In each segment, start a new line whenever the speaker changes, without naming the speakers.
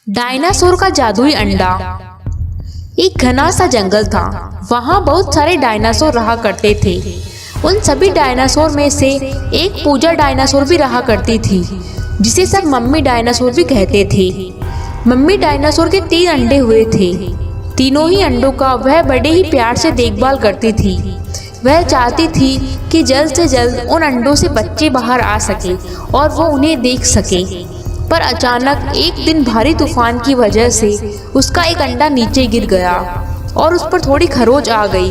Dinosaur का जादुई अंडा। एक घना सा जंगल था। वहाँ बहुत सारे डायनासोर रहा करते थे। उन सभी डायनासोर में से एक पूजा डायनासोर भी रहा करती थी, जिसे सब मम्मी डायनासोर भी कहते थे। मम्मी डायनासोर के 3 अंडे हुए थे। तीनों ही अंडों का वह बड़े ही प्यार से देखभाल करती थी। वह चाहती थी कि जल्द से जल्द उन अंडों से बच्चे बाहर आ सके और वो उन्हें देख सके। पर अचानक एक दिन भारी तूफान की वजह से उसका एक अंडा नीचे गिर गया और उस पर थोड़ी खरोच आ गई।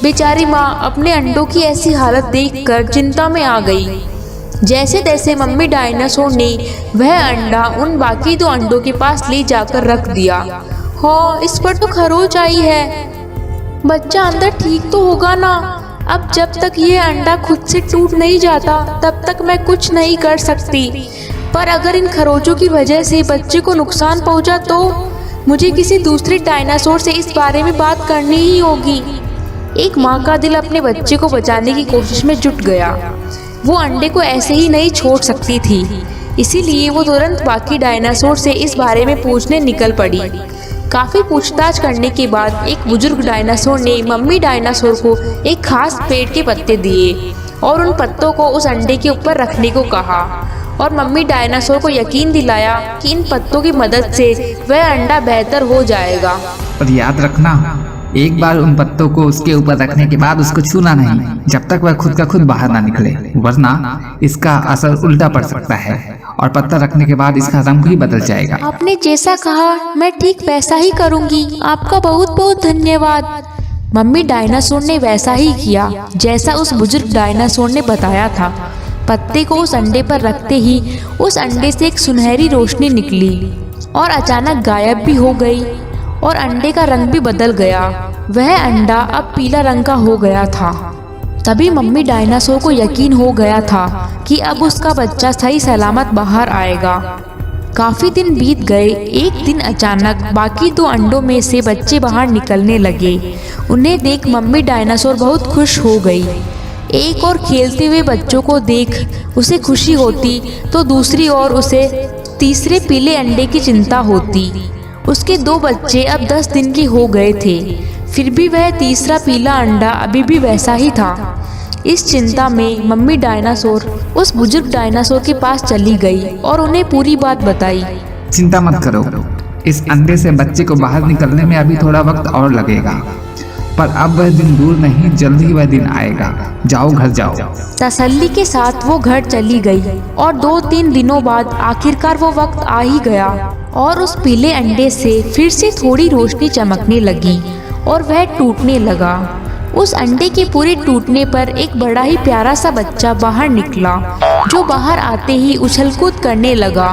बेचारी माँ अपने अंडों की ऐसी हालत देखकर चिंता में आ गई। जैसे तैसे मम्मी डायनासोर ने वह अंडा उन बाकी 2 अंडों के पास ले जाकर रख दिया। हाँ, इस पर तो खरोच आई है। बच्चा अंदर ठीक तो होगा ना? अब जब तक ये अंडा खुद से टूट नहीं जाता तब तक मैं कुछ नहीं कर सकती। पर अगर इन खरोचों की वजह से बच्चे को नुकसान पहुंचा तो मुझे किसी दूसरे डायनासोर से इस बारे में बात करनी ही होगी। एक माँ का दिल अपने बच्चे को बचाने की कोशिश में जुट गया। वो अंडे को ऐसे ही नहीं छोड़ सकती थी, इसीलिए वो तुरंत बाकी डायनासोर से इस बारे में पूछने निकल पड़ी। काफी पूछताछ करने के बाद एक बुजुर्ग डायनासोर ने मम्मी डायनासोर को एक खास पेड़ के पत्ते दिए और उन पत्तों को उस अंडे के ऊपर रखने को कहा और मम्मी डायनासोर को यकीन दिलाया कि इन पत्तों की मदद से वह अंडा बेहतर हो जाएगा।
पर याद रखना, एक बार उन पत्तों को उसके ऊपर रखने के बाद उसको छूना नहीं जब तक वह खुद का खुद बाहर ना निकले, वरना इसका असर उल्टा पड़ सकता है और पत्ता रखने के बाद इसका रंग भी बदल जाएगा।
आपने जैसा कहा मैं ठीक वैसा ही करूंगी। आपका बहुत बहुत धन्यवाद। मम्मी डायनासोर ने वैसा ही किया जैसा उस बुजुर्ग डायनासोर ने बताया था। पत्ते को उस अंडे पर रखते ही उस अंडे से एक सुनहरी रोशनी निकली और अचानक गायब भी हो गई और अंडे का रंग भी बदल गया। वह अंडा अब पीला रंग का हो गया था। तभी मम्मी डायनासोर को यकीन हो गया था कि अब उसका बच्चा सही सलामत बाहर आएगा। काफी दिन बीत गए। एक दिन अचानक बाकी 2 अंडों में से बच्चे बाहर निकलने लगे। उन्हें देख मम्मी डायनासोर बहुत खुश हो गई। एक और खेलते हुए बच्चों को देख उसे खुशी होती तो दूसरी ओर उसे तीसरे पीले अंडे की चिंता होती। उसके 2 बच्चे अब 10 दिन के हो गए थे, फिर भी वह तीसरा पीला अंडा अभी भी वैसा ही था। इस चिंता में मम्मी डायनासोर उस बुजुर्ग डायनासोर के पास चली गई और उन्हें पूरी बात बताई।
चिंता मत करो, इस अंडे से बच्चे को बाहर निकलने में अभी थोड़ा वक्त और लगेगा, पर अब वह दिन दूर नहीं, जल्द ही वह दिन आएगा। जाओ घर जाओ।
तसल्ली के साथ वो घर चली गई और 2-3 दिनों बाद आखिरकार वो वक्त आ ही गया और उस पीले अंडे से फिर से थोड़ी रोशनी चमकने लगी और वह टूटने लगा। उस अंडे के पूरे टूटने पर एक बड़ा ही प्यारा सा बच्चा बाहर निकला, जो बाहर आते ही उछल-कूद करने लगा।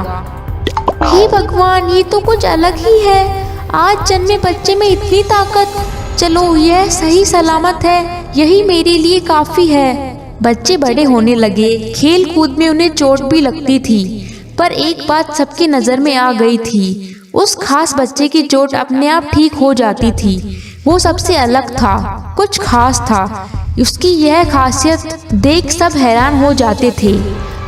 हे भगवान, ये तो कुछ अलग ही है। आज जन्मे बच्चे में इतनी ताकत। चलो, यह सही सलामत है, यही मेरे लिए काफी है। बच्चे बड़े होने लगे। खेल कूद में उन्हें चोट भी लगती थी, पर एक बात सबकी नजर में आ गई थी। उस खास बच्चे की चोट अपने आप ठीक हो जाती थी। वो सबसे अलग था, कुछ खास था। उसकी यह खासियत देख सब हैरान हो जाते थे।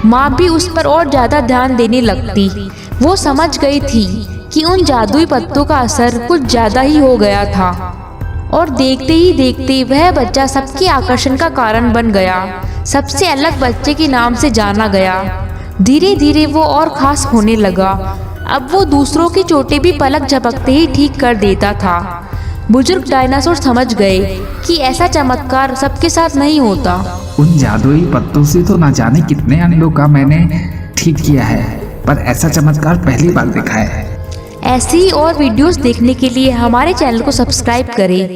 माँ भी उस पर और ज्यादा ध्यान देने लगती। वो समझ गई थी कि उन जादुई पत्तों का असर कुछ ज्यादा ही हो गया था और देखते ही देखते वह बच्चा सबके आकर्षण का कारण बन गया। सबसे अलग बच्चे के नाम से जाना गया। धीरे धीरे वो और खास होने लगा। अब वो दूसरों की चोटें भी पलक झपकते ही ठीक कर देता था। बुजुर्ग डायनासोर समझ गए कि ऐसा चमत्कार सबके साथ नहीं होता।
उन जादुई पत्तों से तो न जाने कितने अंडों का मैंने ठीक किया है, पर ऐसा चमत्कार पहली बार देखा है।
ऐसी ही और वीडियोस देखने के लिए हमारे चैनल को सब्सक्राइब करें।